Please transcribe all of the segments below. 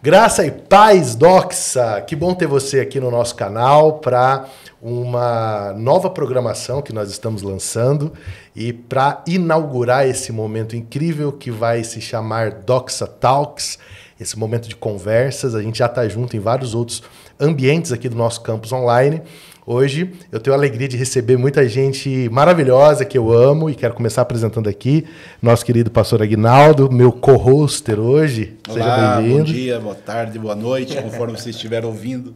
Graça e paz, Doxa! Que bom ter você aqui no nosso canal para uma nova programação que nós estamos lançando e para inaugurar esse momento incrível que vai se chamar Doxa Talks, esse momento de conversas. A gente já está junto em vários outros ambientes aqui do nosso campus online. Hoje eu tenho a alegria de receber muita gente maravilhosa que eu amo e quero começar apresentando aqui nosso querido pastor Aguinaldo, meu co-hoster hoje. Olá, seja bem-vindo. Bom dia, boa tarde, boa noite, conforme você estiver ouvindo.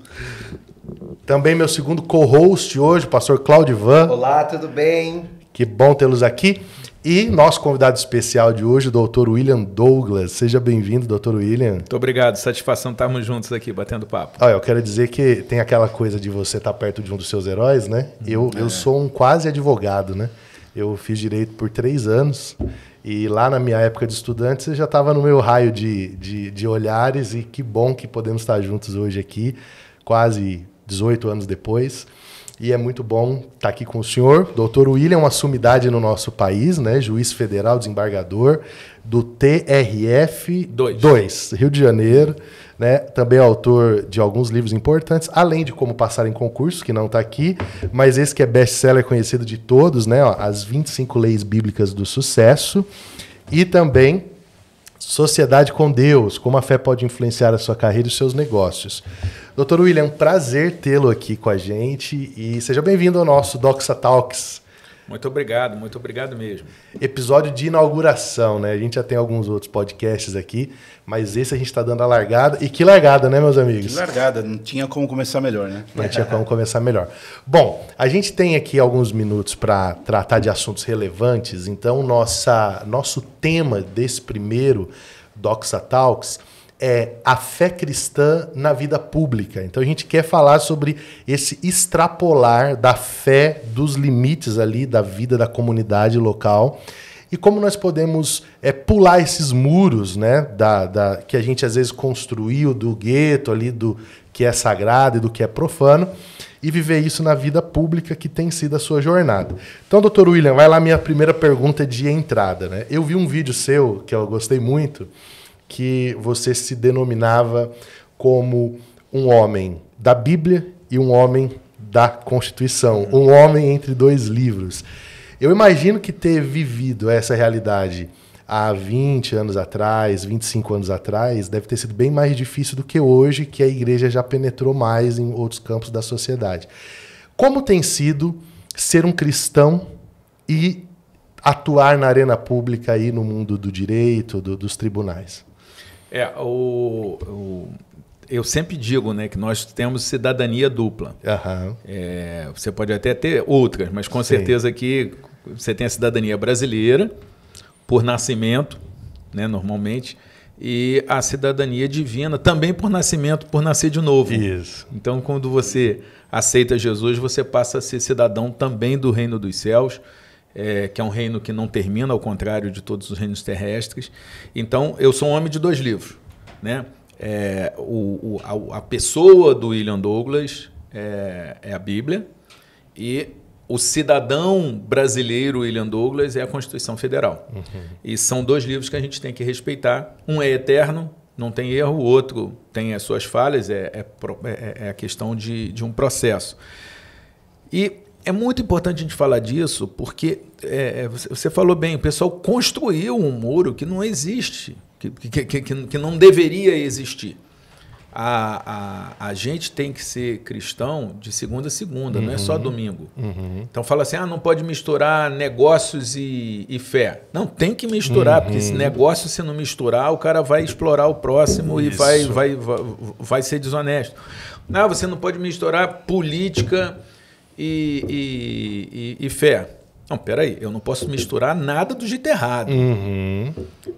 Também meu segundo co-host hoje, o pastor Claudivan. Olá, tudo bem? Que bom tê-los aqui. E nosso convidado especial de hoje, o Dr. William Douglas. Seja bem-vindo, Dr. William. Muito obrigado, satisfação estarmos juntos aqui, batendo papo. Eu quero dizer que tem aquela coisa de você estar perto de um dos seus heróis, né? Eu sou um quase advogado, né? Eu fiz direito por 3 anos e lá na minha época de estudante você já estava no meu raio de olhares e que bom que podemos estar juntos hoje aqui, quase 18 anos depois. E é muito bom estar aqui com o senhor. Dr. William é uma sumidade no nosso país, né? Juiz federal, desembargador do TRF 2, Rio de Janeiro. Né? Também é autor de alguns livros importantes, além de Como Passar em Concurso, que não está aqui, mas esse que é best-seller conhecido de todos, né? As 25 Leis Bíblicas do Sucesso. E também Sociedade com Deus, como a fé pode influenciar a sua carreira e os seus negócios. Dr. William, um prazer tê-lo aqui com a gente e seja bem-vindo ao nosso Doxa Talks. Muito obrigado mesmo. Episódio de inauguração, né? A gente já tem alguns outros podcasts aqui, mas esse a gente está dando a largada. E que largada, né, meus amigos? Que largada, não tinha como começar melhor, né? Não tinha como começar melhor. Bom, a gente tem aqui alguns minutos para tratar de assuntos relevantes, então nosso tema desse primeiro Doxa Talks é a fé cristã na vida pública. Então a gente quer falar sobre esse extrapolar da fé dos limites ali da vida da comunidade local e como nós podemos pular esses muros, né, que a gente às vezes construiu do gueto ali, do que é sagrado e do que é profano, e viver isso na vida pública que tem sido a sua jornada. Então, Dr. William, vai lá minha primeira pergunta de entrada, né? Eu vi um vídeo seu que eu gostei muito, que você se denominava como um homem da Bíblia e um homem da Constituição, um homem entre 2 livros. Eu imagino que ter vivido essa realidade há 20 anos atrás, 25 anos atrás, deve ter sido bem mais difícil do que hoje, que a igreja já penetrou mais em outros campos da sociedade. Como tem sido ser um cristão e atuar na arena pública aí no mundo do direito, dos tribunais? Eu sempre digo, né, que nós temos cidadania dupla. Uhum. Você pode até ter outras, mas com certeza que você tem a cidadania brasileira, por nascimento, né, normalmente, e a cidadania divina, também por nascimento, por nascer de novo. Isso. Então, quando você aceita Jesus, você passa a ser cidadão também do reino dos céus, que é um reino que não termina, ao contrário de todos os reinos terrestres. Então, eu sou um homem de 2 livros. Né? A pessoa do William Douglas é a Bíblia e o cidadão brasileiro William Douglas é a Constituição Federal. Uhum. E são 2 livros que a gente tem que respeitar. Um é eterno, não tem erro, o outro tem as suas falhas, é a questão de um processo. E é muito importante a gente falar disso, porque você falou bem, o pessoal construiu um muro que não existe, que não deveria existir. A gente tem que ser cristão de segunda a segunda, não é só domingo. Uhum. Então fala assim, não pode misturar negócios e fé. Não, tem que misturar, porque esse negócio, se não misturar, o cara vai explorar o próximo e vai ser desonesto. Não, você não pode misturar política e fé. Não, peraí, eu não posso misturar nada do jeito errado. Uhum.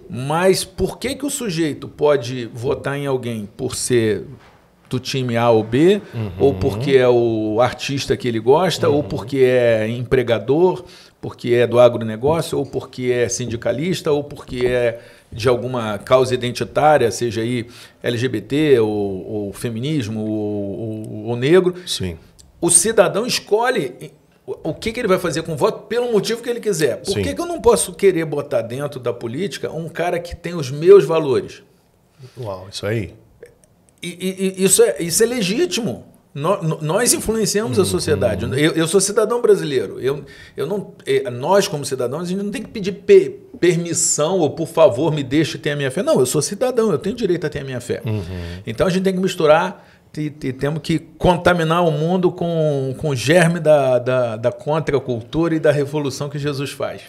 Mas por que o sujeito pode votar em alguém por ser do time A ou B, ou porque é o artista que ele gosta, ou porque é empregador, porque é do agronegócio, ou porque é sindicalista, ou porque é de alguma causa identitária, seja aí LGBT, ou feminismo, ou negro? Sim. O cidadão escolhe o que ele vai fazer com o voto pelo motivo que ele quiser. Por que eu não posso querer botar dentro da política um cara que tem os meus valores? Uau, isso aí. Isso é legítimo. Nós influenciamos a sociedade. Eu sou cidadão brasileiro. Nós, como cidadãos, a gente não tem que pedir permissão ou, por favor, me deixe ter a minha fé. Não, eu sou cidadão, eu tenho direito a ter a minha fé. Então a gente tem que misturar e temos que contaminar o mundo com o germe da contracultura e da revolução que Jesus faz.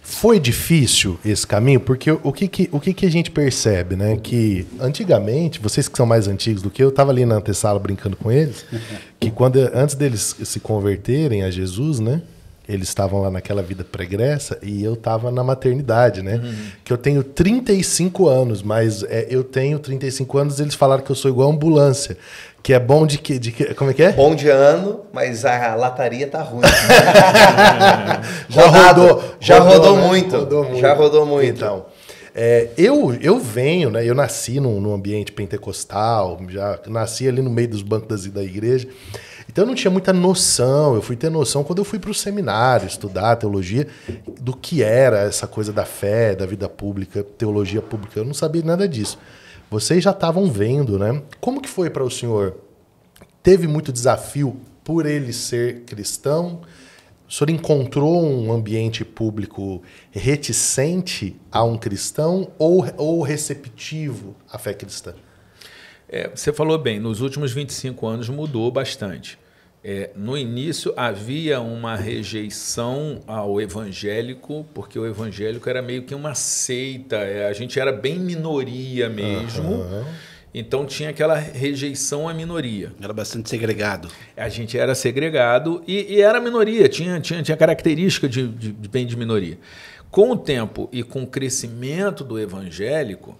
Foi difícil esse caminho, porque o que a gente percebe, né? Que antigamente, vocês que são mais antigos do que eu estava ali na antessala brincando com eles, que antes deles se converterem a Jesus, né? Eles estavam lá naquela vida pregressa e eu estava na maternidade, né? Que eu tenho 35 anos, mas eu tenho 35 anos, eles falaram que eu sou igual a ambulância. Que é bom de que... Como é que é? Bom de ano, mas a lataria tá ruim. Já rodou muito. Então, eu venho, né? Eu nasci num ambiente pentecostal, já nasci ali no meio dos bancos da igreja. Então eu não tinha muita noção. Eu fui ter noção quando eu fui para o seminário estudar teologia, do que era essa coisa da fé, da vida pública, teologia pública. Eu não sabia nada disso. Vocês já estavam vendo, né? Como que foi para o senhor? Teve muito desafio por ele ser cristão? O senhor encontrou um ambiente público reticente a um cristão ou receptivo à fé cristã? Você falou bem, nos últimos 25 anos mudou bastante. No início havia uma rejeição ao evangélico, porque o evangélico era meio que uma seita, a gente era bem minoria mesmo, então tinha aquela rejeição à minoria. Era bastante segregado. A gente era segregado e era minoria, tinha característica bem de minoria. Com o tempo e com o crescimento do evangélico,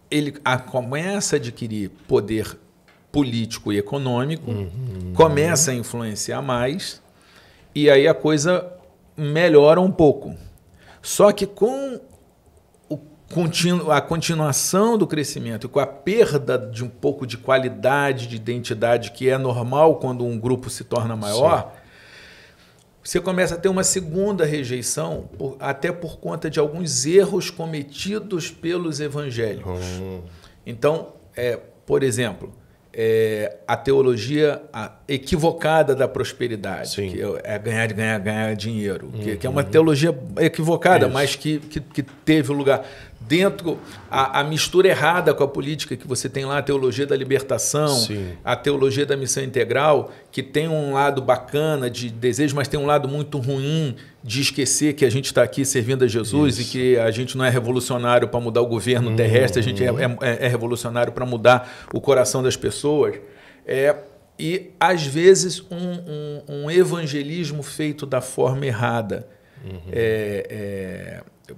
ele começa a adquirir poder político e econômico, começa a influenciar mais, e aí a coisa melhora um pouco. Só que com a continuação do crescimento e com a perda de um pouco de qualidade, de identidade, que é normal quando um grupo se torna maior, você começa a ter uma segunda rejeição, até por conta de alguns erros cometidos pelos evangélicos. Então, por exemplo, a teologia equivocada da prosperidade, que é ganhar dinheiro, que é uma teologia equivocada, mas que teve lugar. Dentro, a mistura errada com a política, que você tem lá a teologia da libertação, a teologia da missão integral, que tem um lado bacana de desejo, mas tem um lado muito ruim de esquecer que a gente está aqui servindo a Jesus e que a gente não é revolucionário para mudar o governo terrestre, a gente é revolucionário para mudar o coração das pessoas. E, às vezes, um evangelismo feito da forma errada.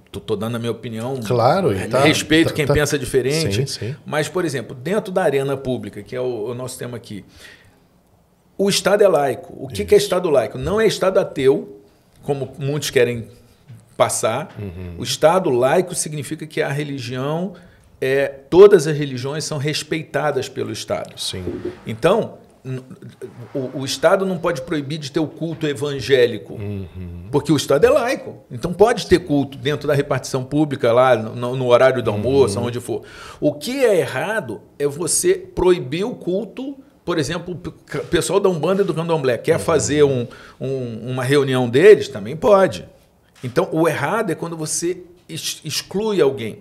Estou dando a minha opinião, claro, respeito quem pensa diferente, sim. Mas, por exemplo, dentro da arena pública, que é o nosso tema aqui, o Estado é laico. O que é Estado laico? Não é Estado ateu, como muitos querem passar. O Estado laico significa que a religião, todas as religiões são respeitadas pelo Estado. Então, o Estado não pode proibir de ter o culto evangélico, porque o Estado é laico. Então pode ter culto dentro da repartição pública, lá no horário do almoço, onde for. O que é errado é você proibir o culto. Por exemplo, o pessoal da Umbanda e do Candomblé quer fazer uma reunião deles, também pode. Então o errado é quando você exclui alguém.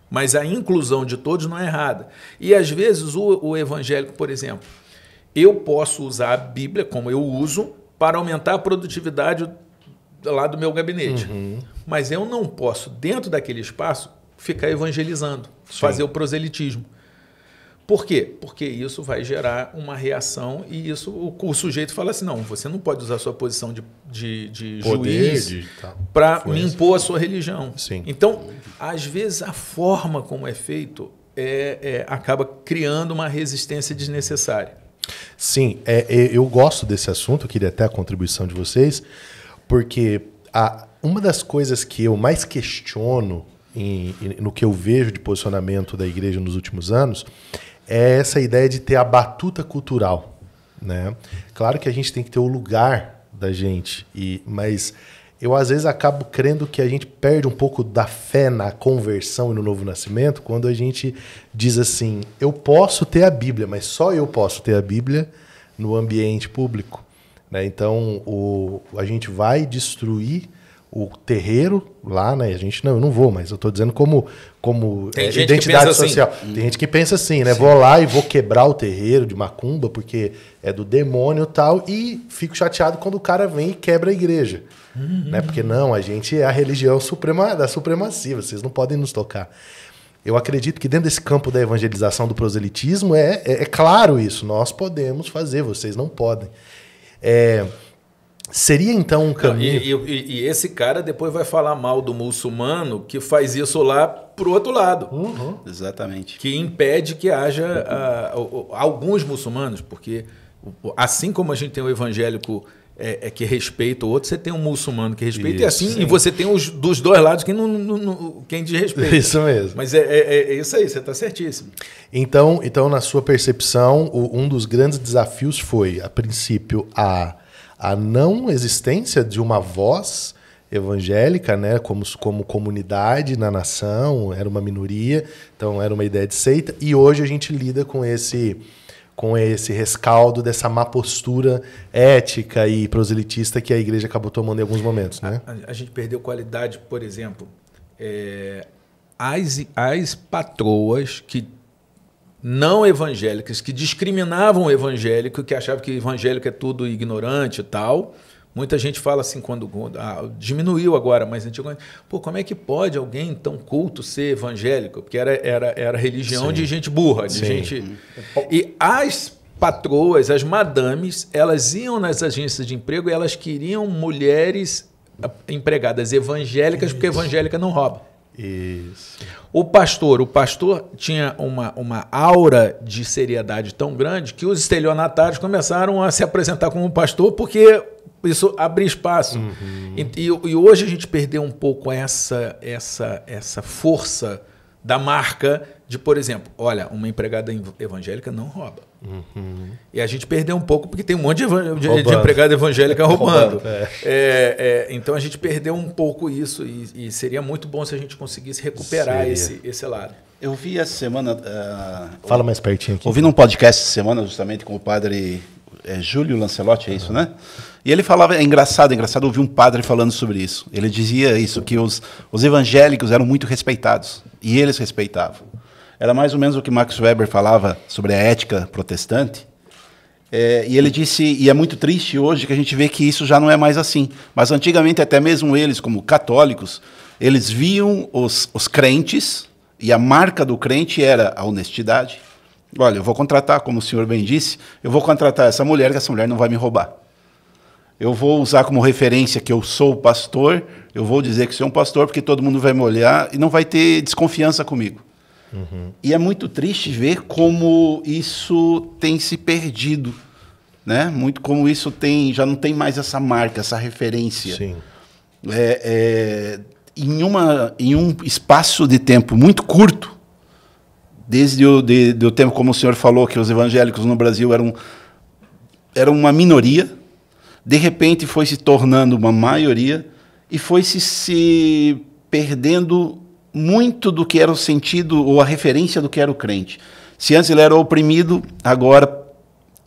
Mas a inclusão de todos não é errada. E às vezes o evangélico, por exemplo, eu posso usar a Bíblia, como eu uso, para aumentar a produtividade lá do meu gabinete. Mas eu não posso, dentro daquele espaço, ficar evangelizando, fazer o proselitismo. Por quê? Porque isso vai gerar uma reação e isso o sujeito fala assim, não, você não pode usar a sua posição de juiz para me impor a sua religião. Então, às vezes, a forma como é feito acaba criando uma resistência desnecessária. Sim, eu gosto desse assunto, eu queria até a contribuição de vocês, porque uma das coisas que eu mais questiono no que eu vejo de posicionamento da igreja nos últimos anos é essa ideia de ter a batuta cultural, né? Claro que a gente tem que ter o lugar da gente, mas eu às vezes acabo crendo que a gente perde um pouco da fé na conversão e no novo nascimento quando a gente diz assim, eu posso ter a Bíblia, mas só eu posso ter a Bíblia no ambiente público. Né? Então, a gente vai destruir o terreiro lá, né? A gente, não, eu não vou, mas eu estou dizendo como identidade social. Assim. Tem gente que pensa assim, né? Sim. Vou lá e vou quebrar o terreiro de macumba porque é do demônio e tal, e fico chateado quando o cara vem e quebra a igreja. Né? Porque não, a gente é a religião da supremacia, vocês não podem nos tocar. Eu acredito que dentro desse campo da evangelização do proselitismo é claro isso, nós podemos fazer, vocês não podem. Seria então um caminho... E esse cara depois vai falar mal do muçulmano que faz isso lá pro outro lado. Uhum. Exatamente. Que impede que haja alguns muçulmanos, porque assim como a gente tem o evangélico que respeita o outro, você tem um muçulmano que respeita, isso, e assim, sim. E você tem os dos dois lados quem desrespeita. Isso mesmo. Mas é isso aí, você está certíssimo. Então, na sua percepção, um dos grandes desafios foi, a princípio, a não existência de uma voz evangélica, né, como comunidade na nação, era uma minoria, então era uma ideia de seita, e hoje a gente lida com esse rescaldo dessa má postura ética e proselitista que a igreja acabou tomando em alguns momentos. Né? A gente perdeu qualidade, por exemplo, as patroas que não evangélicas, que discriminavam o evangélico, que achavam que evangélico é tudo ignorante e tal. Muita gente fala assim, quando diminuiu agora, mas antigamente, como é que pode alguém tão culto ser evangélico? Porque era religião, sim, de gente burra, de gente... E as patroas, as madames, elas iam nas agências de emprego e elas queriam mulheres empregadas evangélicas, porque evangélica não rouba. Isso. O pastor tinha uma aura de seriedade tão grande que os estelionatários começaram a se apresentar como pastor porque isso abre espaço. Uhum. E hoje a gente perdeu um pouco essa força da marca de, por exemplo, olha, uma empregada evangélica não rouba. Uhum. E a gente perdeu um pouco porque tem um monte de empregada evangélica roubando. Então a gente perdeu um pouco isso e seria muito bom se a gente conseguisse recuperar esse lado. Eu vi essa semana... Fala mais pertinho aqui. Ouvi num podcast essa semana justamente com o padre Júlio Lancelotti, é isso, né? E ele falava, é engraçado ouvir um padre falando sobre isso. Ele dizia isso, que os evangélicos eram muito respeitados, e eles respeitavam. Era mais ou menos o que Max Weber falava sobre a ética protestante. E ele disse, e é muito triste hoje que a gente vê que isso já não é mais assim. Mas antigamente, até mesmo eles, como católicos, eles viam os crentes, e a marca do crente era a honestidade. Olha, eu vou contratar, como o senhor bem disse, eu vou contratar essa mulher, que essa mulher não vai me roubar. Eu vou usar como referência que eu sou pastor, eu vou dizer que sou um pastor, porque todo mundo vai me olhar e não vai ter desconfiança comigo. Uhum. E é muito triste ver como isso tem se perdido, né? Muito como isso já não tem mais essa marca, essa referência. Sim. Em um espaço de tempo muito curto, desde o tempo, como o senhor falou, que os evangélicos no Brasil eram uma minoria, de repente foi se tornando uma maioria e foi se perdendo muito do que era o sentido ou a referência do que era o crente. Se antes ele era oprimido, agora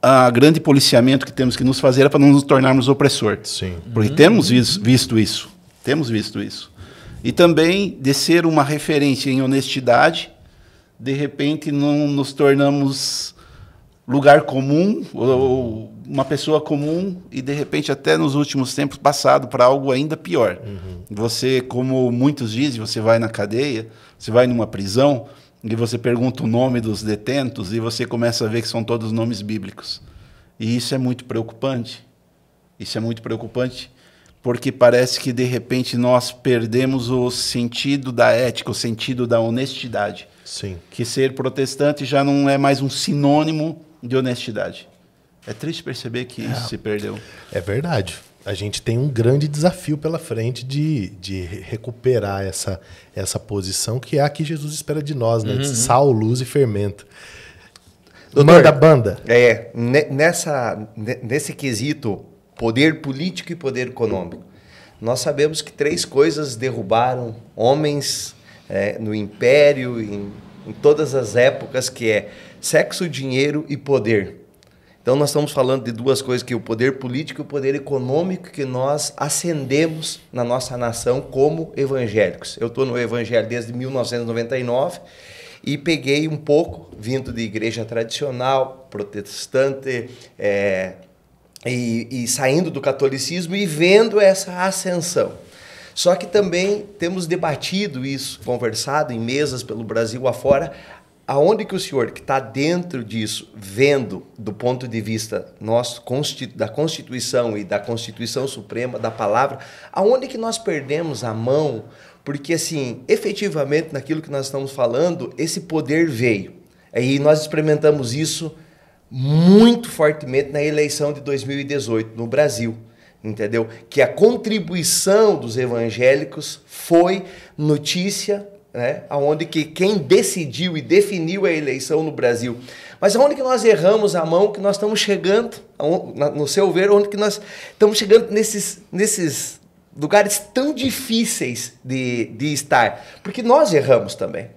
o grande policiamento que temos que nos fazer é para não nos tornarmos opressor. Sim. Porque temos visto isso. Temos visto isso. E também de ser uma referência em honestidade, de repente não nos tornamos lugar comum, ou uma pessoa comum, e de repente até nos últimos tempos passado para algo ainda pior. Uhum. Você, como muitos dizem, você vai na cadeia, você vai numa prisão, e você pergunta o nome dos detentos, e você começa a ver que são todos nomes bíblicos. E isso é muito preocupante. Isso é muito preocupante, porque parece que de repente nós perdemos o sentido da ética, o sentido da honestidade. Sim. Que ser protestante já não é mais um sinônimo de honestidade. É triste perceber que isso se perdeu. É verdade. A gente tem um grande desafio pela frente de recuperar essa posição que é a que Jesus espera de nós, né? De sal, luz e fermento. Manda banda. Nesse quesito, poder político e poder econômico, nós sabemos que 3 coisas derrubaram homens no império, em todas as épocas, que é sexo, dinheiro e poder. Então nós estamos falando de 2 coisas, que é o poder político e o poder econômico, que nós ascendemos na nossa nação como evangélicos. Eu estou no evangelho desde 1999 e peguei um pouco, vindo de igreja tradicional, protestante, e saindo do catolicismo e vendo essa ascensão. Só que também temos debatido isso, conversado em mesas pelo Brasil afora, aonde que o senhor, que está dentro disso, vendo do ponto de vista nosso, da Constituição e da Constituição Suprema, da palavra, aonde que nós perdemos a mão? Porque, assim, efetivamente, naquilo que nós estamos falando, esse poder veio. E nós experimentamos isso muito fortemente na eleição de 2018, no Brasil. Entendeu? Que a contribuição dos evangélicos foi notícia, né? Onde que quem decidiu e definiu a eleição no Brasil. Mas aonde que nós erramos a mão, que nós estamos chegando, no seu ver, onde que nós estamos chegando nesses lugares tão difíceis de estar? Porque nós erramos também.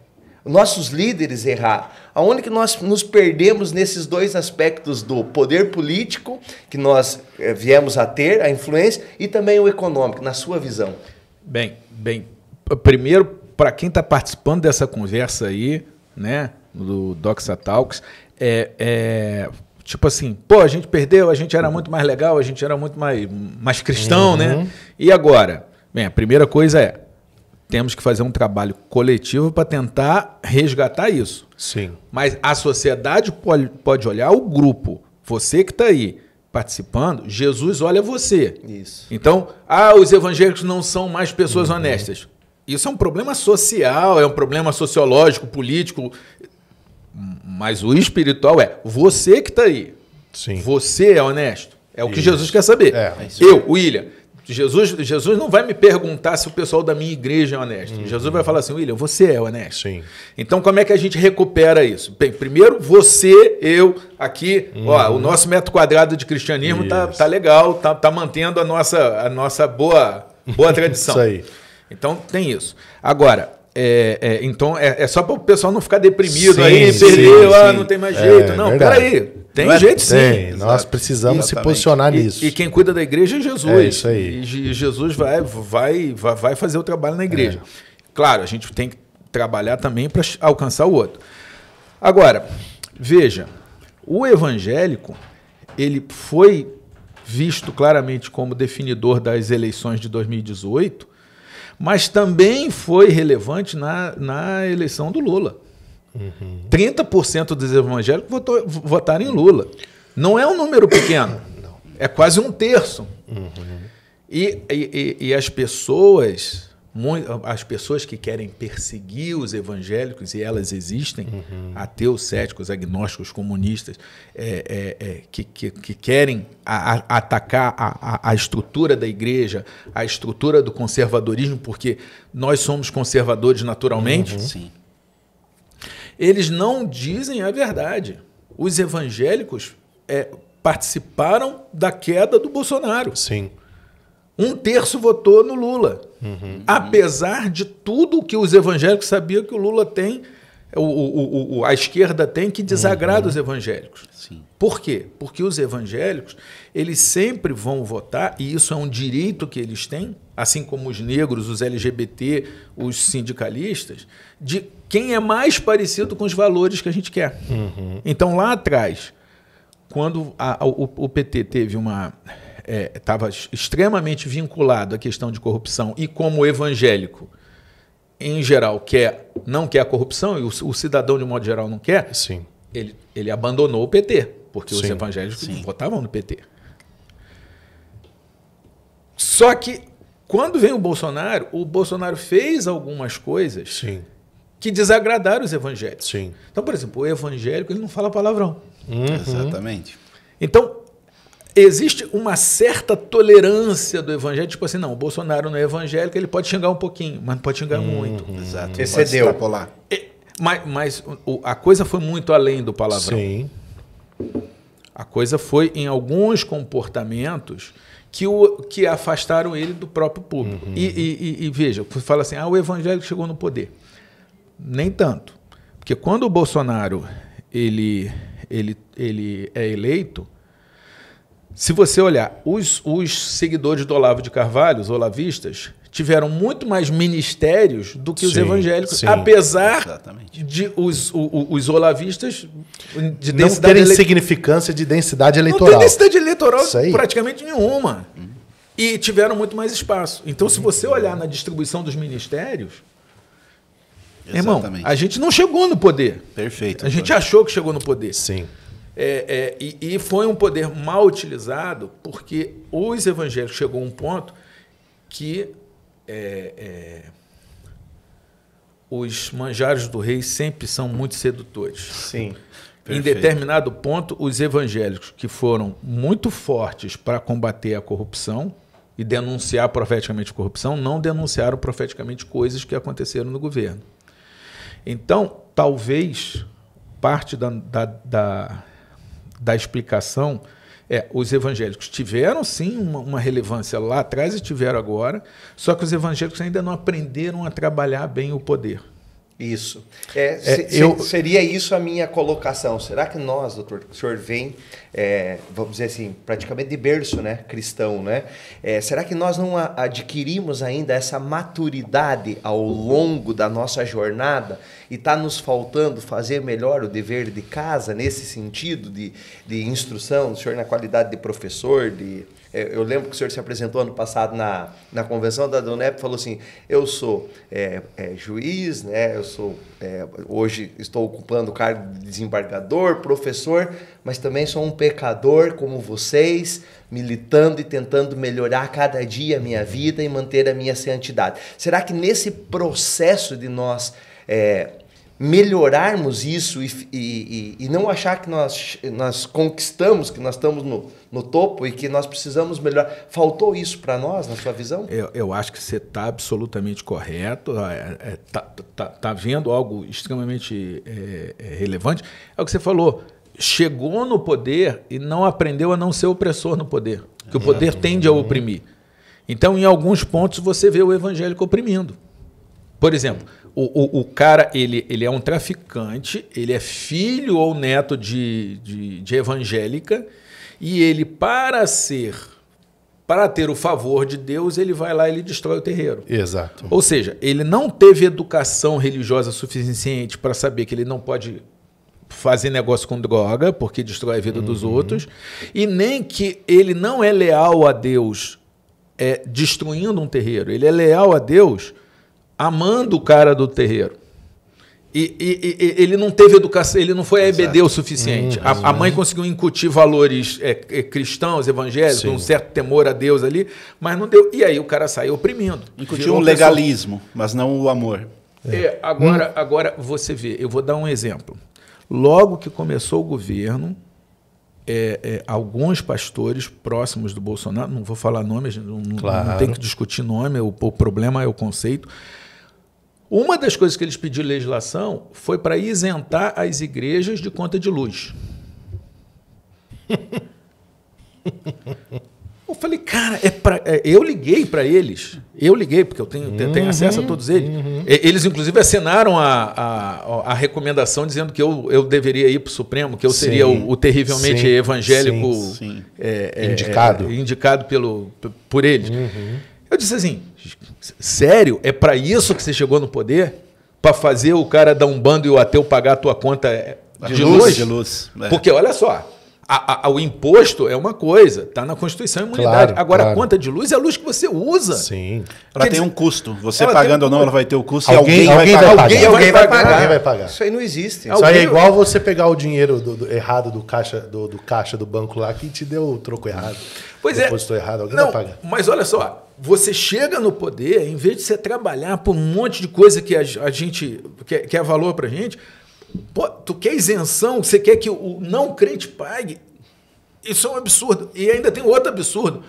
Nossos líderes erraram. Aonde que nós nos perdemos nesses 2 aspectos do poder político, que nós viemos a ter, a influência, e também o econômico, na sua visão? Bem, primeiro, para quem está participando dessa conversa aí, né, do Doxa Talks, tipo assim, pô, a gente perdeu, a gente era muito mais legal, a gente era muito mais cristão, né? E agora? Bem, a primeira coisa temos que fazer um trabalho coletivo para tentar resgatar isso. Sim. Mas a sociedade pode olhar o grupo. Você que está aí participando, Jesus olha você. Isso. Então, os evangélicos não são mais pessoas honestas. Isso é um problema social, é um problema sociológico, político. Mas o espiritual você que está aí. Sim. Você é honesto. É o que Jesus quer saber. William, Jesus não vai me perguntar se o pessoal da minha igreja é honesto. Jesus vai falar assim, William, você é honesto. Sim. Então, como é que a gente recupera isso? Bem, primeiro, você, eu, aqui, o nosso metro quadrado de cristianismo tá legal, tá mantendo a nossa boa tradição. Isso aí. Então, tem isso. Agora, então, só para o pessoal não ficar deprimido Sim, aí, sim, perdeu, sim. não tem mais jeito. Não, verdade. peraí. Tem jeito sim. Tem. Nós precisamos se posicionar nisso. E quem cuida da igreja é Jesus. É isso aí. E Jesus vai fazer o trabalho na igreja. Claro, a gente tem que trabalhar também para alcançar o outro. Agora, veja, o evangélico, ele foi visto claramente como definidor das eleições de 2018, mas também foi relevante na eleição do Lula. 30% dos evangélicos votaram em Lula. Não é um número pequeno. É quase 1/3. E as pessoas que querem perseguir os evangélicos, e elas existem, ateus, céticos, agnósticos, comunistas, que querem atacar a estrutura da igreja, a estrutura do conservadorismo, porque nós somos conservadores naturalmente. Sim. Eles não dizem a verdade. Os evangélicos participaram da queda do Bolsonaro. Sim. 1/3 votou no Lula. Apesar de tudo que os evangélicos sabiam que o Lula tem, a esquerda tem, que desagrada os evangélicos. Sim. Por quê? Porque os evangélicos, eles sempre vão votar, e isso é um direito que eles têm, assim como os negros, os LGBT, os sindicalistas, de quem é mais parecido com os valores que a gente quer. Então, lá atrás, quando o PT teve estava extremamente vinculado à questão de corrupção, e como evangélico, em geral, não quer a corrupção, e o cidadão, de modo geral, não quer, Sim. ele abandonou o PT, porque os Sim. evangélicos votavam no PT. Só que, quando veio o Bolsonaro fez algumas coisas Sim. que desagradaram os evangélicos. Sim. Então, por exemplo, o evangélico ele não fala palavrão. Exatamente. Então, existe uma certa tolerância do evangélico, tipo assim, não, o Bolsonaro não é evangélico, ele pode xingar um pouquinho, mas não pode xingar muito. Exato. Excedeu. Pode extrapolar. Mas a coisa foi muito além do palavrão. Sim. A coisa foi em alguns comportamentos que afastaram ele do próprio público. E veja, fala assim, o evangélico chegou no poder. Nem tanto. Porque quando o Bolsonaro ele é eleito, se você olhar, os seguidores do Olavo de Carvalho, os olavistas, tiveram muito mais ministérios do que os evangélicos, apesar de os olavistas de não terem significância de densidade eleitoral. Não tem densidade eleitoral praticamente nenhuma. E tiveram muito mais espaço. Então, se você olhar na distribuição dos ministérios, irmão, a gente não chegou no poder. Perfeito. A gente achou que chegou no poder. Sim. E foi um poder mal utilizado porque os evangélicos chegou a um ponto que os manjares do rei sempre são muito sedutores. Sim. Em determinado ponto, os evangélicos que foram muito fortes para combater a corrupção e denunciar profeticamente a corrupção, não denunciaram profeticamente coisas que aconteceram no governo. Então, talvez parte da explicação os evangélicos tiveram, sim, uma relevância lá atrás e tiveram agora, só que os evangélicos ainda não aprenderam a trabalhar bem o poder. Isso. Seria isso a minha colocação. Será que nós, doutor, o senhor vem, vamos dizer assim, praticamente de berço, né, cristão, né? Será que nós não adquirimos ainda essa maturidade ao longo da nossa jornada e está nos faltando fazer melhor o dever de casa nesse sentido de instrução? O senhor na qualidade de professor, eu lembro que o senhor se apresentou ano passado na convenção da DONEP, falou assim, eu sou juiz, né? Hoje estou ocupando o cargo de desembargador, professor, mas também sou um pecador como vocês, militando e tentando melhorar cada dia a minha vida e manter a minha santidade. Será que nesse processo de nós melhorarmos isso e não achar que nós conquistamos, que nós estamos no topo e que nós precisamos melhorar. Faltou isso para nós, na sua visão? Eu acho que você está absolutamente correto, está vendo algo extremamente relevante. É o que você falou, chegou no poder e não aprendeu a não ser opressor no poder, que o poder tende a oprimir. Então, em alguns pontos, você vê o evangélico oprimindo. Por exemplo, o cara, ele é um traficante, ele é filho ou neto de evangélica, e ele, para ter o favor de Deus, ele vai lá e ele destrói o terreiro. Exato. Ou seja, ele não teve educação religiosa suficiente para saber que ele não pode fazer negócio com droga, porque destrói a vida dos outros, e nem que ele não é leal a Deus destruindo um terreiro, ele é leal a Deus amando o cara do terreiro. E ele não teve educação, ele não foi EBD o suficiente. A mãe conseguiu incutir valores cristãos, evangélicos, um certo temor a Deus ali, mas não deu. E aí o cara saiu oprimindo. Incutiu um legalismo, mas não o amor. Agora você vê, eu vou dar um exemplo. Logo que começou o governo, alguns pastores próximos do Bolsonaro, não vou falar nomes, não tem que discutir nome, o problema é o conceito. Uma das coisas que eles pediram legislação foi para isentar as igrejas de conta de luz. Eu falei, cara, eu liguei para eles. Eu liguei, porque eu tenho acesso a todos eles. Eles, inclusive, assinaram a recomendação dizendo que eu deveria ir para o Supremo, que eu seria o terrivelmente evangélico indicado por eles. Eu disse assim, sério? É para isso que você chegou no poder? Para fazer o cara dar um bando e o ateu pagar a tua conta de luz? Porque, olha só, o imposto é uma coisa, está na Constituição e imunidade. Agora, a conta de luz é a luz que você usa. Sim. Ela tem um custo. Você pagando ou não, ela vai ter o custo alguém vai pagar. Isso aí não existe. Isso aí é igual você pegar o dinheiro errado do caixa do banco lá que te deu o troco errado. Pois depositou errado, alguém vai pagar. Mas olha só, você chega no poder, em vez de você trabalhar por um monte de coisa que a gente quer valor pra gente, pô, tu quer isenção, você quer que o não crente pague. Isso é um absurdo. E ainda tem outro absurdo.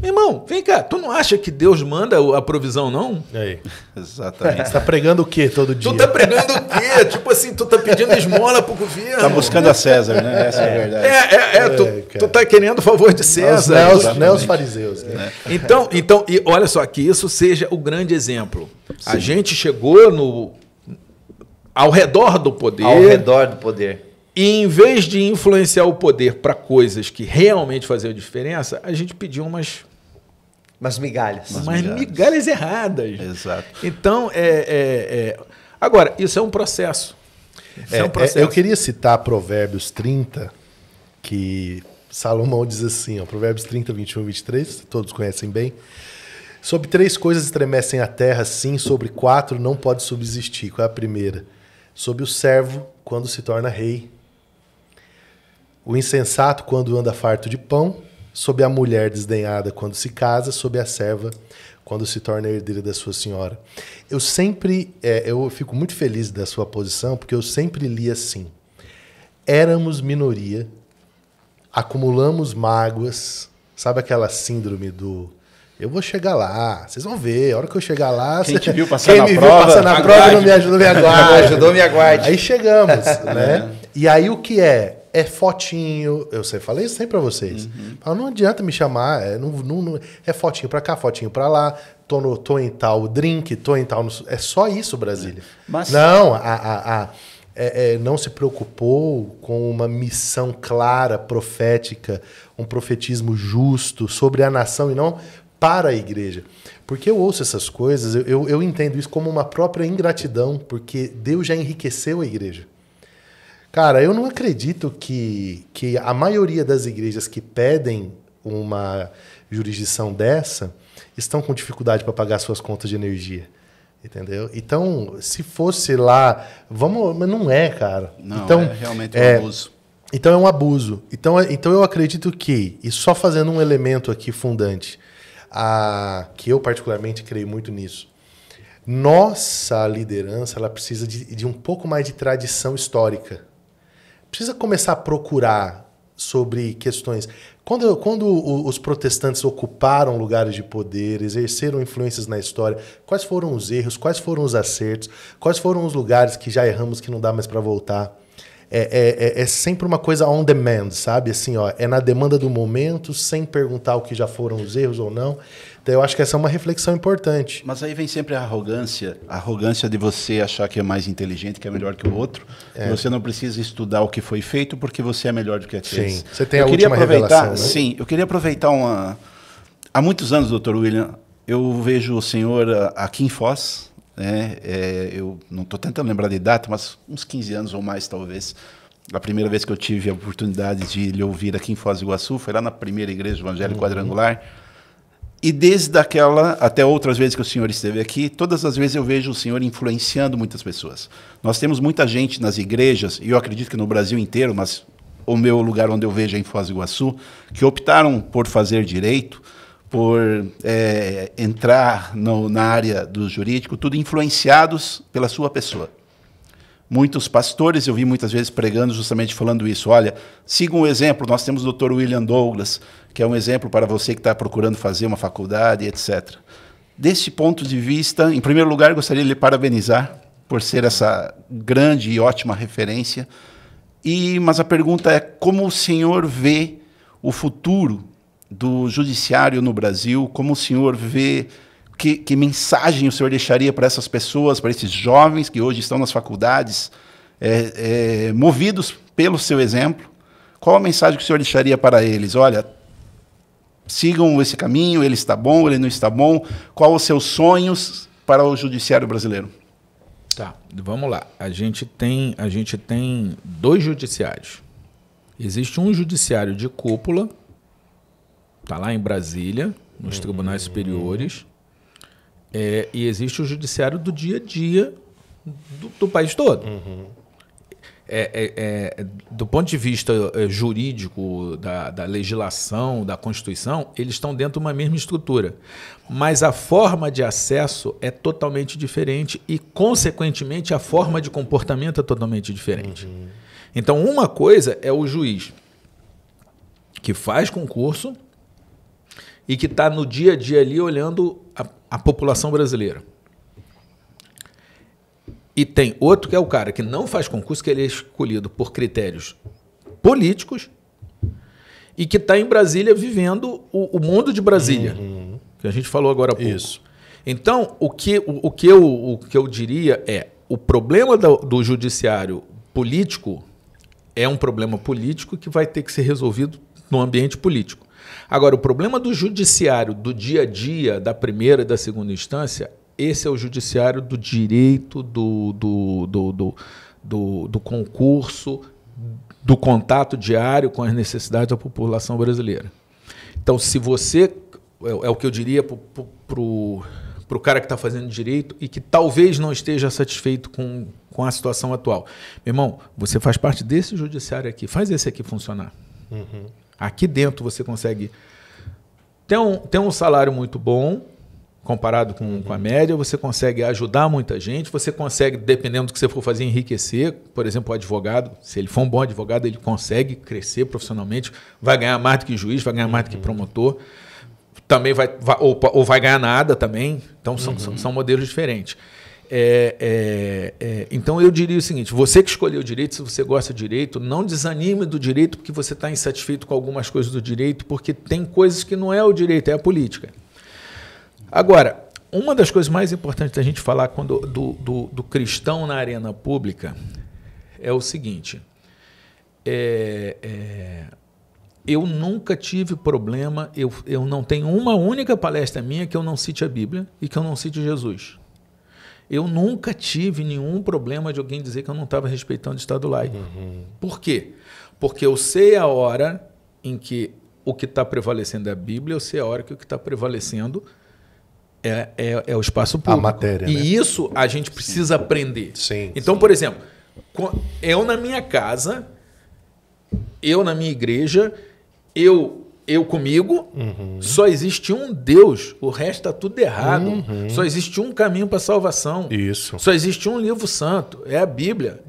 Meu irmão, vem cá, tu não acha que Deus manda a provisão, não? Aí. Exatamente. Você tá pregando o quê todo dia? Tu tá pregando o quê? Tipo assim, tu tá pedindo esmola pro governo. Tá buscando a César, né? Essa é a verdade. Tu tá querendo o favor de César. Não é os fariseus, né? Então, e olha só, que isso seja o grande exemplo. Sim. A gente chegou ao redor do poder. Ao redor do poder. E em vez de influenciar o poder para coisas que realmente faziam diferença, a gente pediu umas migalhas. migalhas erradas. Exato. Então, agora, isso é um processo. Eu queria citar Provérbios 30, que Salomão diz assim, ó, Provérbios 30, 21 e 23, todos conhecem bem. Sobre 3 coisas estremecem a terra, sim, sobre 4 não pode subsistir. Qual é a primeira? Sobre o servo, quando se torna rei. O insensato, quando anda farto de pão. Sobre a mulher desdenhada, quando se casa. Sobre a serva, quando se torna herdeira da sua senhora. Eu sempre, eu fico muito feliz da sua posição, porque eu sempre li assim. Éramos minoria, acumulamos mágoas, sabe aquela síndrome do... Eu vou chegar lá, vocês vão ver, a hora que eu chegar lá... Quem te viu passar quem na me prova, viu passar na prova não me ajuda, me aguarde. Ajudou, me aguarde. Aí chegamos, né? E aí o que é? É fotinho, falei isso sempre pra vocês. Não adianta me chamar, é fotinho pra cá, fotinho pra lá, tô em tal drink, tô em tal... É só isso, Brasília. Mas... Não, não se preocupou com uma missão clara, profética, um profetismo justo sobre a nação e não para a igreja. Porque eu ouço essas coisas, eu entendo isso como uma própria ingratidão, porque Deus já enriqueceu a igreja. Cara, eu não acredito que a maioria das igrejas que pedem uma jurisdição dessa estão com dificuldade para pagar suas contas de energia. Entendeu? Então, se fosse lá, mas não é, cara. Não, então, é realmente um abuso. Então é um abuso. Então eu acredito que, e só fazendo um elemento aqui fundante, que eu particularmente creio muito nisso, nossa liderança ela precisa de um pouco mais de tradição histórica. Precisa começar a procurar sobre questões. Quando os protestantes ocuparam lugares de poder, exerceram influências na história, quais foram os erros, quais foram os acertos, quais foram os lugares que já erramos que não dá mais para voltar. É sempre uma coisa on demand, sabe? Assim, ó, é na demanda do momento, sem perguntar o que já foram os erros ou não. Então eu acho que essa é uma reflexão importante. Mas aí vem sempre a arrogância de você achar que é mais inteligente, que é melhor que o outro. E você não precisa estudar o que foi feito porque você é melhor do que aqueles. Sim, você tem a última revelação, né? Sim, eu queria aproveitar Há muitos anos, Dr. William, eu vejo o senhor aqui em Foz, né? Eu não estou tentando lembrar de data, mas uns 15 anos ou mais, talvez. A primeira vez que eu tive a oportunidade de lhe ouvir aqui em Foz do Iguaçu foi lá na primeira igreja evangélica quadrangular. E desde aquela, até outras vezes que o senhor esteve aqui, todas as vezes eu vejo o senhor influenciando muitas pessoas. Nós temos muita gente nas igrejas, e eu acredito que no Brasil inteiro, mas o meu lugar onde eu vejo é em Foz do Iguaçu, que optaram por fazer direito, por entrar na área do jurídico, tudo influenciados pela sua pessoa. Muitos pastores, eu vi muitas vezes pregando justamente falando isso. Olha, sigam o exemplo, nós temos o Dr. William Douglas, que é um exemplo para você que está procurando fazer uma faculdade, etc. Desse ponto de vista, em primeiro lugar, gostaria de lhe parabenizar por ser essa grande e ótima referência. Mas a pergunta é como o senhor vê o futuro do judiciário no Brasil, como o senhor vê... Que mensagem o senhor deixaria para essas pessoas, para esses jovens que hoje estão nas faculdades, movidos pelo seu exemplo? Qual a mensagem que o senhor deixaria para eles? Olha, sigam esse caminho, ele está bom, ele não está bom. Quais os seus sonhos para o judiciário brasileiro? Tá, vamos lá. A gente tem 2 judiciários. Existe um judiciário de cúpula, está lá em Brasília, nos tribunais superiores. E existe o judiciário do dia a dia do país todo. Do ponto de vista jurídico, da legislação, da Constituição, eles estão dentro de uma mesma estrutura. Mas a forma de acesso é totalmente diferente e, consequentemente, a forma de comportamento é totalmente diferente. Então, uma coisa é o juiz que faz concurso e que está no dia a dia ali olhando a população brasileira. E tem outro que é o cara que não faz concurso, que ele é escolhido por critérios políticos e que está em Brasília vivendo o mundo de Brasília, que a gente falou agora há pouco. Isso. Então, o que eu diria é, o problema do judiciário político é um problema político que vai ter que ser resolvido no ambiente político. Agora, o problema do judiciário do dia a dia, da primeira e da segunda instância, esse é o judiciário do direito, do concurso, do contato diário com as necessidades da população brasileira. Então, se você... É o que eu diria para o cara que está fazendo direito e que talvez não esteja satisfeito com a situação atual. Meu irmão, você faz parte desse judiciário aqui. Faz esse aqui funcionar. Aqui dentro você consegue ter um salário muito bom, comparado com a média, você consegue ajudar muita gente, você consegue, dependendo do que você for fazer, enriquecer. Por exemplo, o advogado, se ele for um bom advogado, ele consegue crescer profissionalmente, vai ganhar mais do que juiz, vai ganhar mais do que promotor, também ou vai ganhar nada também. Então, são modelos diferentes. Então, eu diria o seguinte, você que escolheu o direito, se você gosta de direito, não desanime do direito porque você está insatisfeito com algumas coisas do direito, porque tem coisas que não é o direito, é a política. Agora, uma das coisas mais importantes da gente falar do cristão na arena pública é o seguinte, eu nunca tive problema, eu não tenho uma única palestra minha que eu não cite a Bíblia e que eu não cite Jesus. Eu nunca tive nenhum problema de alguém dizer que eu não estava respeitando o Estado laico. Por quê? Porque eu sei a hora em que o que está prevalecendo é a Bíblia, eu sei a hora que o que está prevalecendo é o espaço público. A matéria, e né? Isso a gente precisa aprender. Sim, então, por exemplo, eu na minha casa, eu na minha igreja, eu comigo, só existe um Deus, o resto está tudo errado. Só existe um caminho para a salvação. Isso. Só existe um livro santo, é a Bíblia,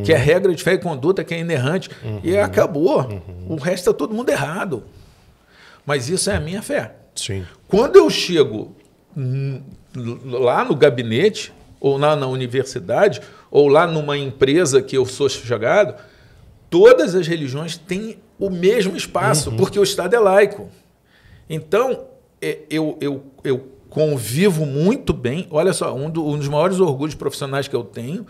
que é a regra de fé e conduta, que é inerrante. E acabou. O resto está todo mundo errado. Mas isso é a minha fé. Sim. Quando eu chego lá no gabinete, ou lá na universidade, ou lá numa empresa que eu sou chegado, todas as religiões têm o mesmo espaço, porque o Estado é laico. Então, eu convivo muito bem. Olha só, um dos maiores orgulhos profissionais que eu tenho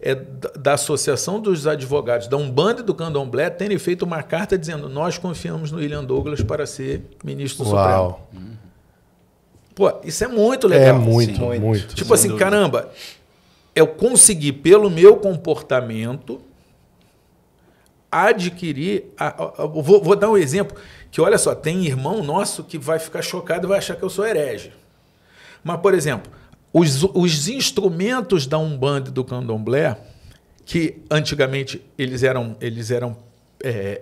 é da Associação dos Advogados da Umbanda e do Candomblé terem feito uma carta dizendo: nós confiamos no William Douglas para ser ministro do Supremo. Pô, isso é muito legal. É muito. Tipo assim, caramba, eu consegui, pelo meu comportamento, adquirir... Vou dar um exemplo, que olha só, tem irmão nosso que vai ficar chocado e vai achar que eu sou herege. Mas, por exemplo, os instrumentos da Umbanda e do Candomblé, que antigamente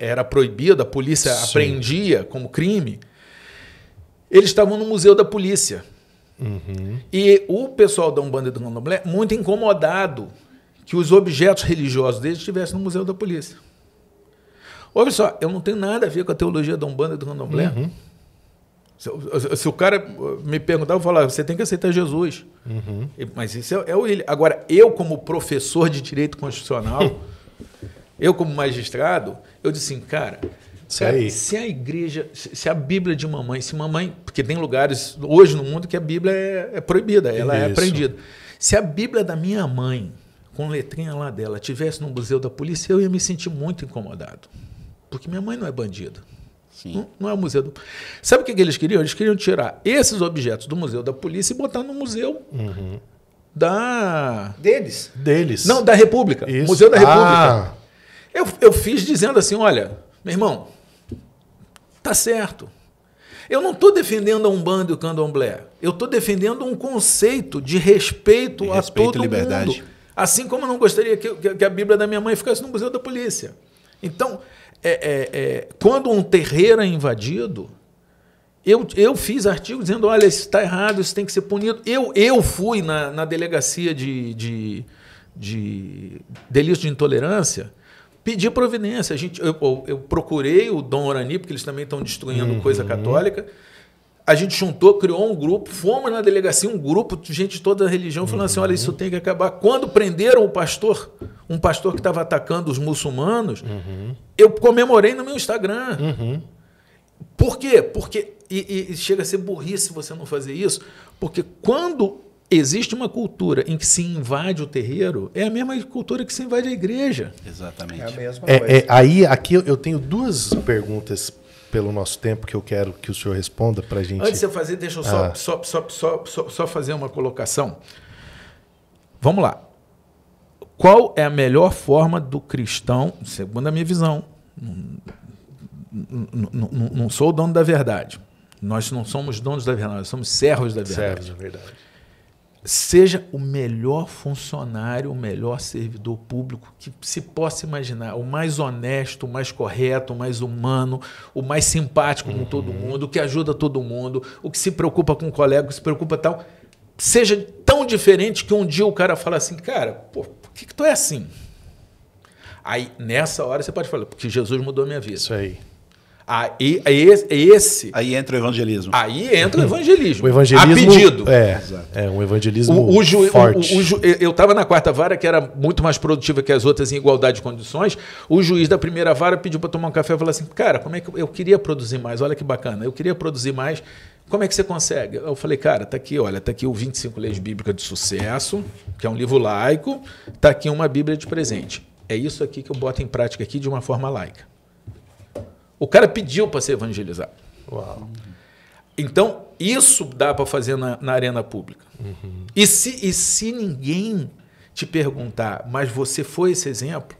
era proibido, a polícia apreendia como crime, eles estavam no Museu da Polícia. E o pessoal da Umbanda e do Candomblé, muito incomodado que os objetos religiosos deles estivessem no Museu da Polícia. Olha só, eu não tenho nada a ver com a teologia da Umbanda e do Candomblé. Se o cara me perguntar, eu vou falar: você tem que aceitar Jesus. Mas isso é o ele. Agora, eu como professor de direito constitucional, eu como magistrado, eu disse assim, cara, se a igreja, se a Bíblia de mamãe, porque tem lugares hoje no mundo que a Bíblia é proibida, ela é apreendida. Se a Bíblia da minha mãe, com letrinha lá dela, tivesse no Museu da Polícia, eu ia me sentir muito incomodado. Porque minha mãe não é bandida. Não é o museu do... Sabe o que eles queriam? Eles queriam tirar esses objetos do Museu da Polícia e botar no museu Deles. Não, da República. Isso. Museu da República. Eu fiz dizendo assim, olha, meu irmão, tá certo. Eu não estou defendendo a Umbanda e o Candomblé. Eu estou defendendo um conceito de respeito a todo mundo. Liberdade. Assim como eu não gostaria que a Bíblia da minha mãe ficasse no Museu da Polícia. Então, quando um terreiro é invadido, eu fiz artigo dizendo, olha, isso está errado, isso tem que ser punido. Eu fui na delegacia de delitos de intolerância, pedi providência. Eu procurei o Dom Orani, porque eles também estão destruindo coisa católica. a gente juntou, criou um grupo, fomos na delegacia, um grupo de gente de toda a religião, falando assim, olha, isso tem que acabar. Quando prenderam o pastor, um pastor que estava atacando os muçulmanos, eu comemorei no meu Instagram. Por quê? Porque, e chega a ser burrice você não fazer isso, porque quando existe uma cultura em que se invade o terreiro, é a mesma cultura que se invade a igreja. Exatamente. É a mesma coisa. Aí, aqui eu tenho duas perguntas pelo nosso tempo que eu quero que o senhor responda para a gente. Antes de você fazer, deixa eu só fazer uma colocação. Vamos lá. Qual é a melhor forma do cristão, segundo a minha visão, não sou o dono da verdade, nós não somos donos da verdade, nós somos servos da verdade. Servos da verdade. Seja o melhor funcionário, o melhor servidor público que se possa imaginar, o mais honesto, o mais correto, o mais humano, o mais simpático com todo mundo, o que ajuda todo mundo, o que se preocupa com o colega, o que se preocupa tal. Seja tão diferente que um dia o cara fala assim, cara, pô, por que tu é assim? Aí, nessa hora, você pode falar, porque Jesus mudou a minha vida. Isso aí. Aí entra o evangelismo. Aí entra o evangelismo. O evangelismo a pedido. Um evangelismo forte. Eu estava na quarta vara, que era muito mais produtiva que as outras em igualdade de condições. O juiz da primeira vara pediu para tomar um café e falou assim, cara, como é que eu queria produzir mais? Olha que bacana, eu queria produzir mais. Como é que você consegue? Eu falei, cara, tá aqui o 25 Leis Bíblicas de Sucesso, que é um livro laico, tá aqui uma Bíblia de presente. É isso aqui que eu boto em prática aqui de uma forma laica. O cara pediu para ser evangelizado. Uau. Então, isso dá para fazer na arena pública. E se ninguém te perguntar, mas você foi esse exemplo,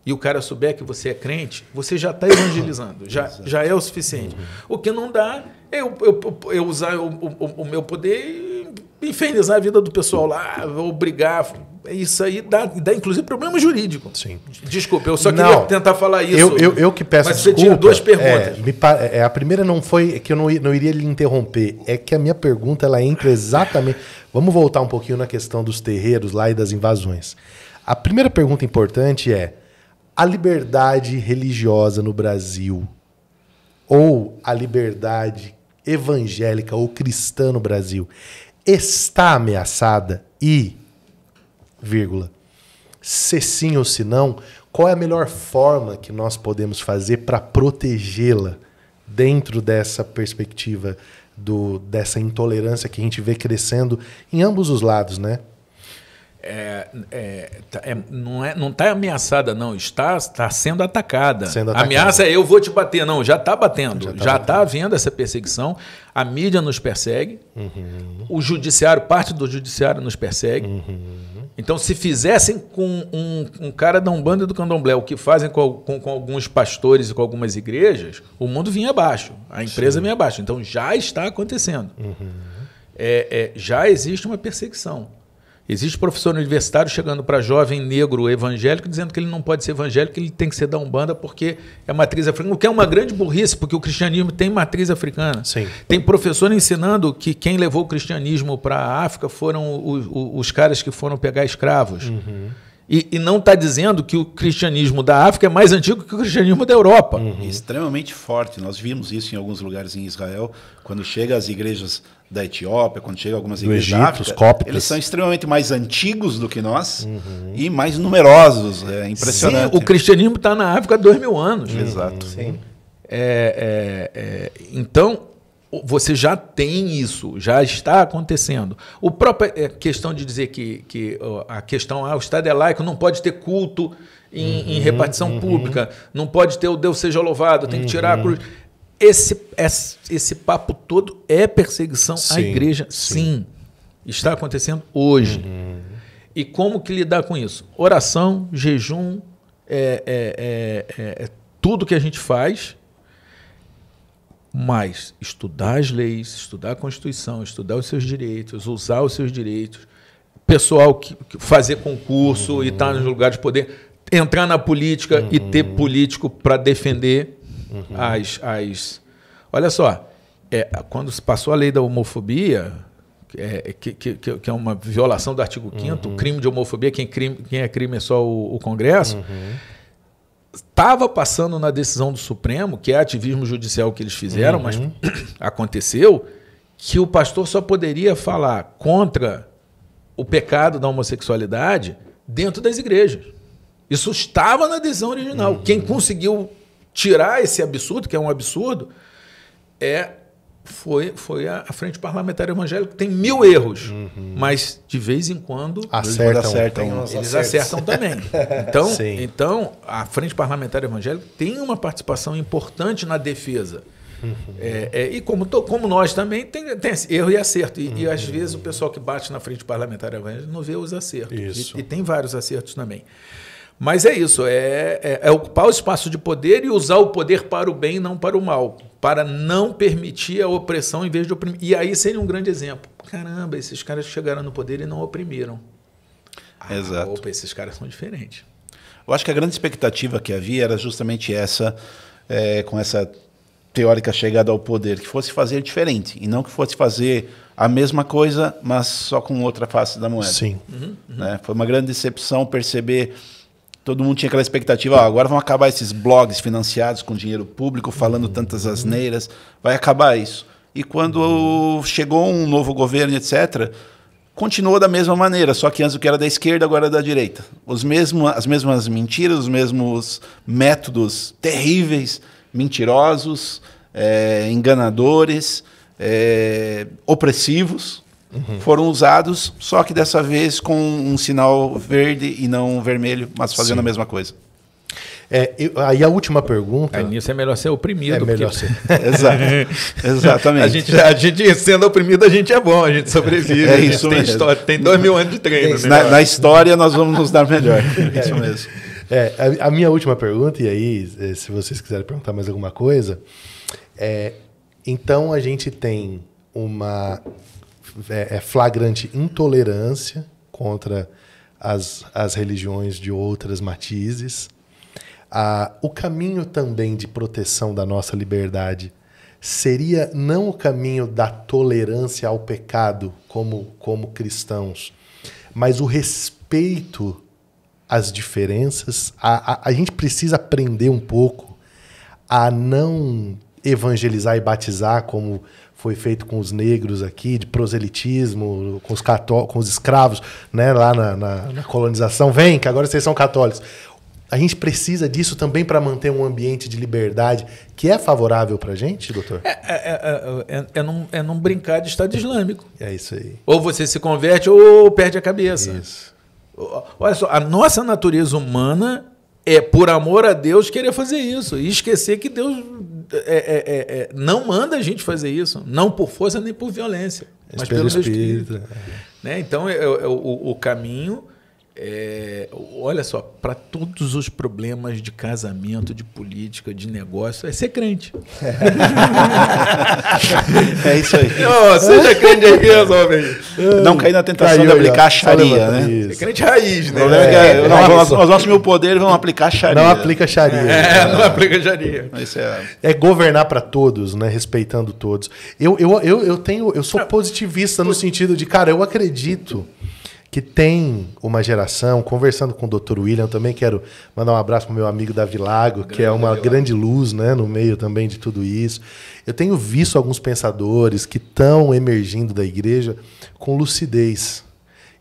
e o cara souber que você é crente, você já está evangelizando, já é o suficiente. O que não dá é eu usar o meu poder e infernizar a vida do pessoal lá, obrigar. Isso aí dá inclusive problema jurídico. Sim. Desculpa, eu só queria tentar falar isso. Eu que peço mas desculpa. Você tinha duas perguntas. A primeira não foi que eu não iria lhe interromper, é que a minha pergunta ela entra exatamente... Vamos voltar um pouquinho na questão dos terreiros lá e das invasões. A primeira pergunta importante é: a liberdade religiosa no Brasil ou a liberdade evangélica ou cristã no Brasil está ameaçada? E, se sim ou se não, qual é a melhor forma que nós podemos fazer para protegê-la dentro dessa perspectiva dessa intolerância que a gente vê crescendo em ambos os lados, né? Não está ameaçada, não. Está sendo atacada. A ameaça é eu vou te bater. Não, já está batendo. Já está havendo essa perseguição. A mídia nos persegue. O judiciário, parte do judiciário nos persegue. Então, se fizessem com um cara da Umbanda e do Candomblé o que fazem com alguns pastores e com algumas igrejas, o mundo vinha abaixo. A empresa vinha abaixo. Então, já está acontecendo. Já existe uma perseguição. Existe professor universitário chegando para jovem negro evangélico dizendo que ele não pode ser evangélico, que ele tem que ser da Umbanda porque é matriz africana, o que é uma grande burrice, porque o cristianismo tem matriz africana. Sim. Tem professor ensinando que quem levou o cristianismo para a África foram os caras que foram pegar escravos. E não está dizendo que o cristianismo da África é mais antigo que o cristianismo da Europa. Extremamente forte. Nós vimos isso em alguns lugares em Israel, quando chega às igrejas da Etiópia, quando chega algumas igrejas Egito, da África, os cóptas. eles são extremamente mais antigos do que nós e mais numerosos. É impressionante. Sim, o cristianismo está na África há 2000 anos. Exato. Sim. Então, você já tem isso, já está acontecendo. A própria questão de dizer que a questão, o Estado é laico, não pode ter culto em repartição pública, não pode ter o Deus seja louvado, tem que tirar a cruz. Esse papo todo é perseguição à igreja, sim. Está acontecendo hoje. E como que lidar com isso? Oração, jejum, tudo que a gente faz, mas estudar as leis, estudar a Constituição, estudar os seus direitos, usar os seus direitos, pessoal que fazer concurso e estar nos lugares de poder, entrar na política e ter político para defender Olha só, quando se passou a lei da homofobia, que é uma violação do artigo 5º, o crime de homofobia, quem é crime é só o Congresso, estava passando na decisão do Supremo, que é ativismo judicial que eles fizeram, mas aconteceu, que o pastor só poderia falar contra o pecado da homossexualidade dentro das igrejas. Isso estava na decisão original. Quem conseguiu tirar esse absurdo, que é um absurdo, foi a Frente Parlamentar Evangélica. Tem 1000 erros, mas de vez em quando eles acertam também. Então, a Frente Parlamentar Evangélica tem uma participação importante na defesa. E como nós também, tem erro e acerto. E às vezes o pessoal que bate na Frente Parlamentar Evangélica não vê os acertos. E tem vários acertos também. Mas é isso, é ocupar o espaço de poder e usar o poder para o bem e não para o mal, para não permitir a opressão em vez de oprimir. E aí seria um grande exemplo. Caramba, esses caras chegaram no poder e não oprimiram. Exato. Opa, esses caras são diferentes. Eu acho que a grande expectativa que havia era justamente essa, com essa teórica chegada ao poder, que fosse fazer diferente, e não que fosse fazer a mesma coisa, mas só com outra face da moeda. Sim. Né? Foi uma grande decepção perceber. Todo mundo tinha aquela expectativa, agora vão acabar esses blogs financiados com dinheiro público, falando tantas asneiras, vai acabar isso. E quando chegou um novo governo, etc., continuou da mesma maneira, só que antes o que era da esquerda, agora é da direita. As mesmas mentiras, os mesmos métodos terríveis, mentirosos, enganadores, opressivos, foram usados, só que dessa vez com um sinal verde e não vermelho, mas fazendo a mesma coisa. Aí a última pergunta... Aí nisso é melhor ser oprimido. Melhor ser. Exatamente. A gente sendo oprimido, a gente é bom, a gente sobrevive. É isso mesmo. Tem 2000 anos de treino. Na história nós vamos nos dar melhor. É isso mesmo. A minha última pergunta, e aí, se vocês quiserem perguntar mais alguma coisa, então a gente tem uma flagrante intolerância contra as religiões de outras matizes. O caminho também de proteção da nossa liberdade seria não o caminho da tolerância ao pecado como cristãos, mas o respeito às diferenças. A gente precisa aprender um pouco a não evangelizar e batizar como foi feito com os negros aqui, de proselitismo, com os escravos, né, lá na colonização. Vem, que agora vocês são católicos. A gente precisa disso também para manter um ambiente de liberdade que é favorável para a gente, doutor? Não brincar de Estado Islâmico. É isso aí. Ou você se converte ou perde a cabeça. Isso. Olha só, a nossa natureza humana por amor a Deus, querer fazer isso. E esquecer que Deus não manda a gente fazer isso. Não por força nem por violência. Mas pelo Espírito. Né? Então, o caminho... olha só, para todos os problemas de casamento, de política, de negócio, é ser crente. É isso aí. Seja crente aí, resolve. Não cair na tentação de aplicar a Sharia, né? É crente raiz, né? Os nossos 1000 poderes vão aplicar a Sharia. Não aplica Sharia. Não aplica Sharia. É governar para todos, né? Respeitando todos. Eu sou positivista no sentido de, cara, eu acredito que tem uma geração, conversando com o Dr. William, também quero mandar um abraço para o meu amigo Davi Lago, que é uma grande luz, né, no meio também de tudo isso. Eu tenho visto alguns pensadores que estão emergindo da igreja com lucidez.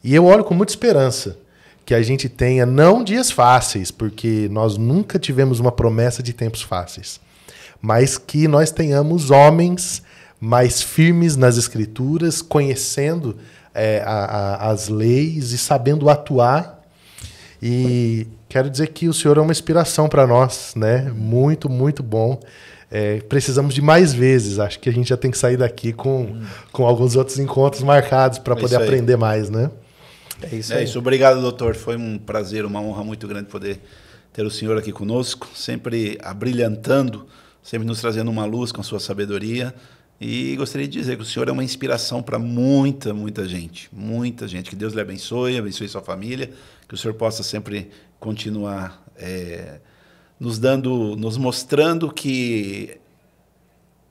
E eu olho com muita esperança que a gente tenha, não dias fáceis, porque nós nunca tivemos uma promessa de tempos fáceis, mas que nós tenhamos homens mais firmes nas escrituras, conhecendo as leis e sabendo atuar. E quero dizer que o senhor é uma inspiração para nós, né? Muito, muito bom. Precisamos de mais vezes. Acho que a gente já tem que sair daqui com alguns outros encontros marcados para poder aprender mais, né? É isso. Obrigado, doutor. Foi um prazer, uma honra muito grande poder ter o senhor aqui conosco, sempre abrilhantando, sempre nos trazendo uma luz com a sua sabedoria. E gostaria de dizer que o senhor é uma inspiração para muita, muita gente. Muita gente. Que Deus lhe abençoe sua família. Que o senhor possa sempre continuar nos mostrando que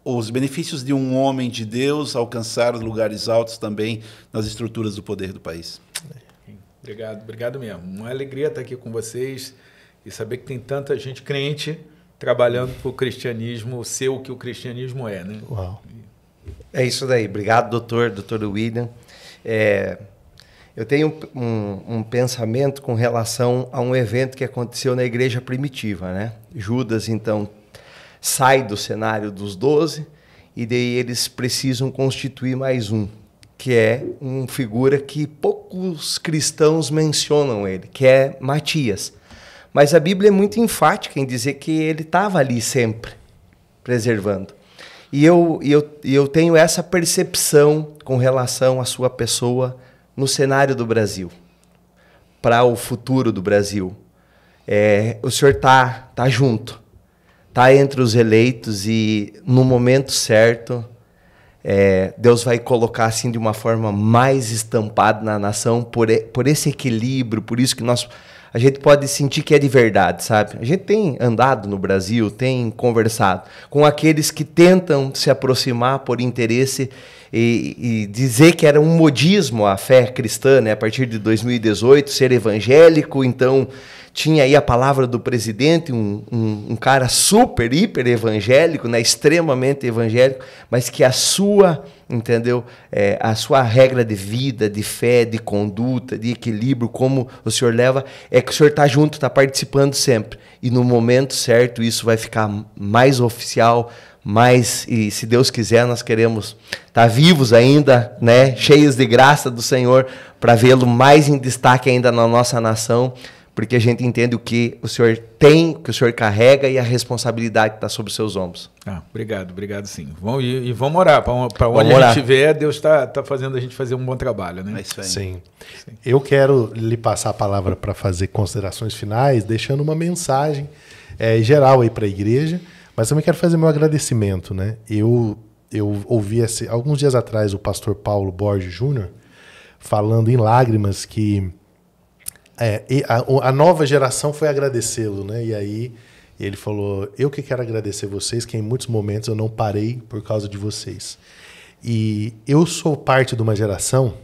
os benefícios de um homem de Deus alcançaram lugares altos também nas estruturas do poder do país. Obrigado mesmo. Uma alegria estar aqui com vocês e saber que tem tanta gente crente trabalhando para o cristianismo ser o que o cristianismo é, né? Uau. É isso daí. Obrigado, doutor William. Eu tenho um pensamento com relação a um evento que aconteceu na igreja primitiva, né? Judas, então, sai do cenário dos 12 e daí eles precisam constituir mais um, que é uma figura que poucos cristãos mencionam ele, que é Matias. Mas a Bíblia é muito enfática em dizer que ele estava ali sempre, preservando. E eu tenho essa percepção com relação à sua pessoa no cenário do Brasil, para o futuro do Brasil. O senhor tá junto, tá entre os eleitos e no momento certo, Deus vai colocar assim de uma forma mais estampada na nação por esse equilíbrio, por isso que a gente pode sentir que é de verdade, sabe? A gente tem andado no Brasil, tem conversado com aqueles que tentam se aproximar por interesse e dizer que era um modismo a fé cristã, né? A partir de 2018, ser evangélico, então tinha aí a palavra do presidente, um cara super, hiper evangélico, né? Extremamente evangélico, mas que a sua, entendeu? A sua regra de vida, de fé, de conduta, de equilíbrio, como o senhor leva, é que o senhor está junto, está participando sempre. E no momento certo isso vai ficar mais oficial, e se Deus quiser, nós queremos estar vivos ainda, né? Cheios de graça do Senhor, para vê-lo mais em destaque ainda na nossa nação, porque a gente entende o que o senhor tem, o que o senhor carrega e a responsabilidade que está sobre os seus ombros. Obrigado sim. Vamos orar, para onde a gente estiver, Deus está fazendo a gente fazer um bom trabalho, né? É isso aí. Sim. Eu quero lhe passar a palavra para fazer considerações finais, deixando uma mensagem geral aí para a igreja, mas também quero fazer meu agradecimento, né? Eu ouvi alguns dias atrás o pastor Paulo Borges Júnior falando em lágrimas que a nova geração foi agradecê-lo, né? E aí ele falou, eu que quero agradecer vocês, que em muitos momentos eu não parei por causa de vocês. E eu sou parte de uma geração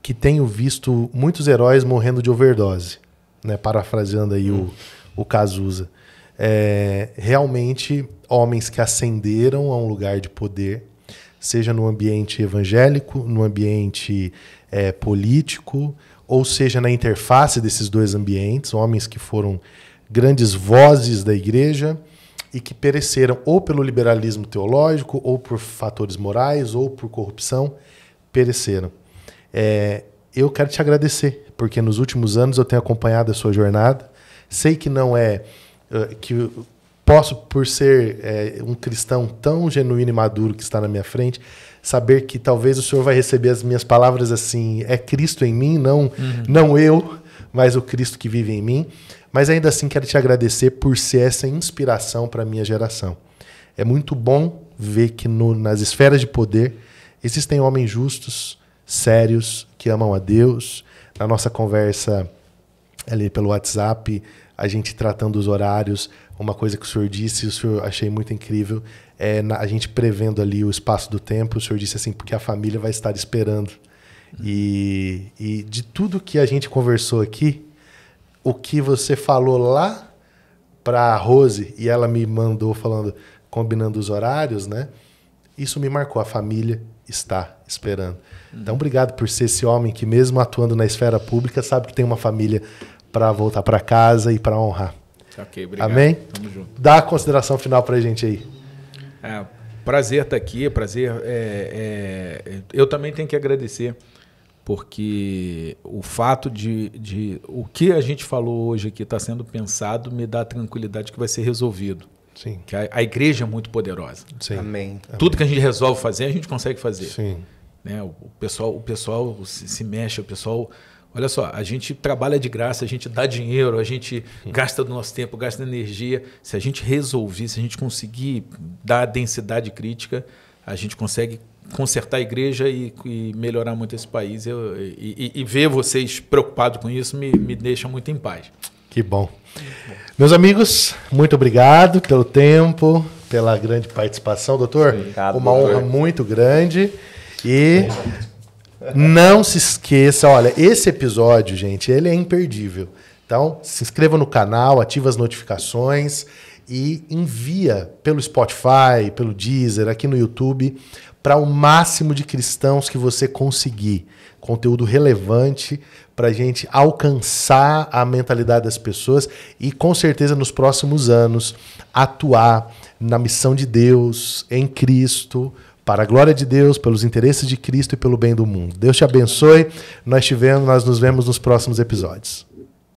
que tenho visto muitos heróis morrendo de overdose, né? Parafraseando aí o Cazuza. Realmente homens que ascenderam a um lugar de poder, seja no ambiente evangélico, no ambiente político, ou seja, na interface desses dois ambientes, homens que foram grandes vozes da igreja e que pereceram ou pelo liberalismo teológico, ou por fatores morais, ou por corrupção, pereceram. Eu quero te agradecer, porque nos últimos anos eu tenho acompanhado a sua jornada, sei que não que posso, por ser um cristão tão genuíno e maduro que está na minha frente, saber que talvez o senhor vai receber as minhas palavras assim, é Cristo em mim, não eu, mas o Cristo que vive em mim. Mas ainda assim quero te agradecer por ser essa inspiração para a minha geração. É muito bom ver que nas esferas de poder existem homens justos, sérios, que amam a Deus. Na nossa conversa ali pelo WhatsApp, a gente tratando os horários, uma coisa que o senhor disse, o senhor achei muito incrível, a gente prevendo ali o espaço do tempo, o senhor disse assim, porque a família vai estar esperando. E de tudo que a gente conversou aqui, o que você falou lá para a Rose, e ela me mandou combinando os horários, né? Isso me marcou, a família está esperando. Então, obrigado por ser esse homem que mesmo atuando na esfera pública, sabe que tem uma família para voltar para casa e para honrar. Ok, obrigado. Amém? Tamo junto. Dá a consideração final para a gente aí. Prazer estar aqui, eu também tenho que agradecer, porque o fato de o que a gente falou hoje aqui está sendo pensado me dá a tranquilidade que vai ser resolvido. Sim. Que a igreja é muito poderosa. Sim. Amém. Tudo que a gente resolve fazer, a gente consegue fazer. Sim. Né? O pessoal se mexe, o pessoal... Olha só, a gente trabalha de graça, a gente dá dinheiro, a gente gasta do nosso tempo, gasta energia. Se a gente resolver, se a gente conseguir dar a densidade crítica, a gente consegue consertar a igreja e melhorar muito esse país. E ver vocês preocupados com isso me deixa muito em paz. Que bom. Meus amigos, muito obrigado pelo tempo, pela grande participação, doutor. Obrigado, uma doutor. honra muito grande. E não se esqueça, olha, esse episódio, gente, ele é imperdível. Então, se inscreva no canal, ativa as notificações e envia pelo Spotify, pelo Deezer, aqui no YouTube, para o máximo de cristãos que você conseguir. Conteúdo relevante para a gente alcançar a mentalidade das pessoas e, com certeza, nos próximos anos, atuar na missão de Deus, em Cristo, para a glória de Deus, pelos interesses de Cristo e pelo bem do mundo. Deus te abençoe. Nós nos vemos nos próximos episódios.